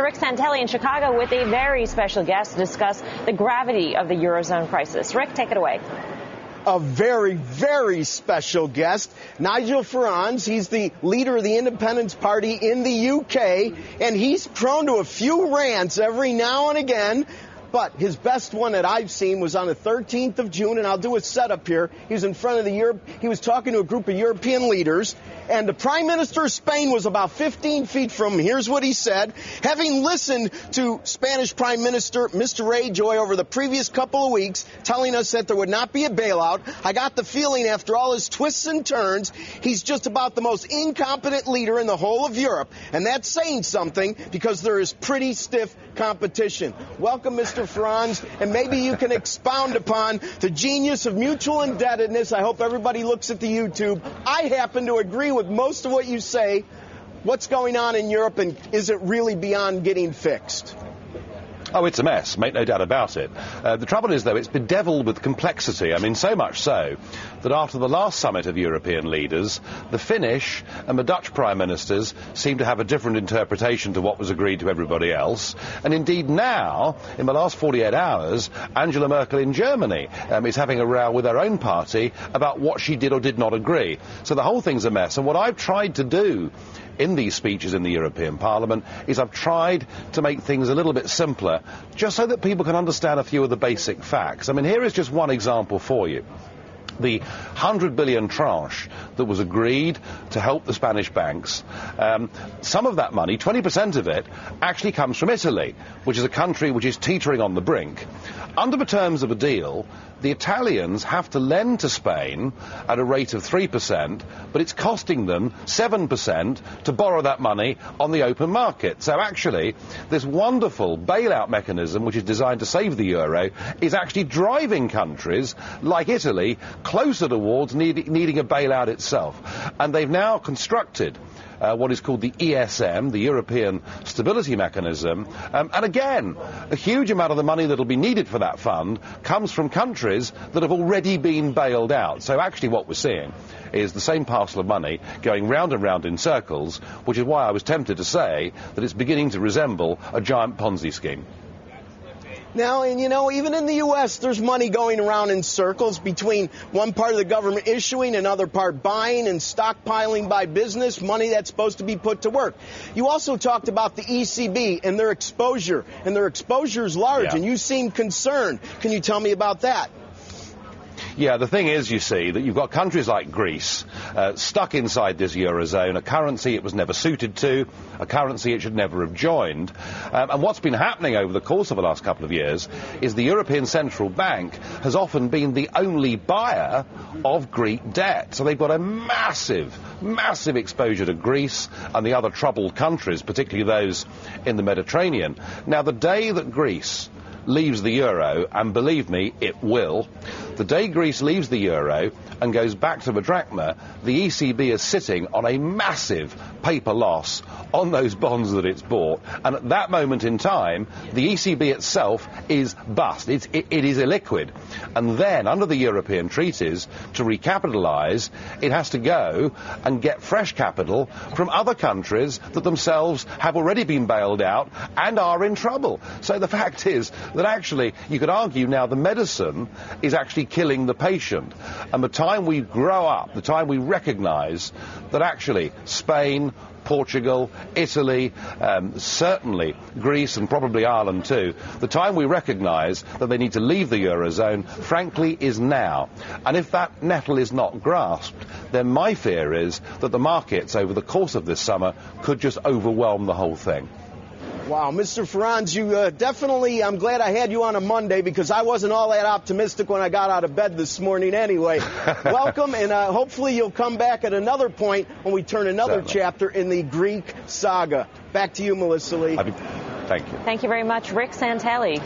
to Rick Santelli in Chicago with a very special guest to discuss the gravity of the Eurozone crisis. Rick, take it away. A very, very special guest, Nigel Farage. He's the leader of the Independence Party in the UK, and he's prone to a few rants every now and again. But his best one that I've seen was on the 13th of June, and I'll do a setup here. He was in front of he was talking to a group of European leaders, and the Prime Minister of Spain was about 15 feet from him. Here's what he said. Having listened to Spanish Prime Minister Mr. Rajoy over the previous couple of weeks, telling us that there would not be a bailout, I got the feeling after all his twists and turns, he's just about the most incompetent leader in the whole of Europe. And that's saying something because there is pretty stiff competition. Welcome, Mr. Farage, and maybe you can expound upon the genius of mutual indebtedness. I hope everybody looks at the YouTube. I happen to agree with most of what you say. What's going on in Europe, and is it really beyond getting fixed? Oh, it's a mess, make no doubt about it. The trouble is, though, it's bedeviled with complexity. I mean, so much so that after the last summit of European leaders, the Finnish and the Dutch prime ministers seem to have a different interpretation to what was agreed to everybody else. And indeed now, in the last 48 hours, Angela Merkel in Germany is having a row with her own party about what she did or did not agree. So the whole thing's a mess. And what I've tried to do in these speeches in the European Parliament is I've tried to make things a little bit simpler, just so that people can understand a few of the basic facts. I mean, here is just one example for you. The 100 billion tranche that was agreed to help the Spanish banks, some of that money, 20% of it, actually comes from Italy, which is a country which is teetering on the brink. Under the terms of the deal, the Italians have to lend to Spain at a rate of 3%, but it's costing them 7% to borrow that money on the open market. So actually, this wonderful bailout mechanism, which is designed to save the euro, is actually driving countries like Italy closer towards needing a bailout itself. And they've now constructed what is called the ESM, the European Stability Mechanism. And again, a huge amount of the money that will be needed for that fund comes from countries that have already been bailed out. So actually what we're seeing is the same parcel of money going round and round in circles, which is why I was tempted to say that it's beginning to resemble a giant Ponzi scheme. Now, and you know, even in the U.S., there's money going around in circles between one part of the government issuing, another part buying and stockpiling by business, money that's supposed to be put to work. You also talked about the ECB and their exposure, and their exposure is large, and you seem concerned. Can you tell me about that? Yeah, the thing is, you see, that you've got countries like Greece stuck inside this Eurozone, a currency it was never suited to, a currency it should never have joined. And what's been happening over the course of the last couple of years is the European Central Bank has often been the only buyer of Greek debt. So they've got a massive, massive exposure to Greece and the other troubled countries, particularly those in the Mediterranean. Now, the day that Greece leaves the euro, and believe me, it will, the day Greece leaves the euro and goes back to the drachma, the ECB is sitting on a massive paper loss on those bonds that it's bought. And at that moment in time, the ECB itself is bust. It is illiquid. And then, under the European treaties, to recapitalise, it has to go and get fresh capital from other countries that themselves have already been bailed out and are in trouble. So the fact is that actually, you could argue now the medicine is actually killing the patient. And the time we grow up, the time we recognise that actually Spain, Portugal, Italy, certainly Greece and probably Ireland too, the time we recognise that they need to leave the Eurozone, frankly, is now. And if that nettle is not grasped, then my fear is that the markets over the course of this summer could just overwhelm the whole thing. Wow, Mr. Farage, you definitely, I'm glad I had you on a Monday because I wasn't all that optimistic when I got out of bed this morning anyway. Welcome, and hopefully you'll come back at another point when we turn another chapter in the Greek saga. Back to you, Melissa Lee. Thank you. Thank you very much, Rick Santelli.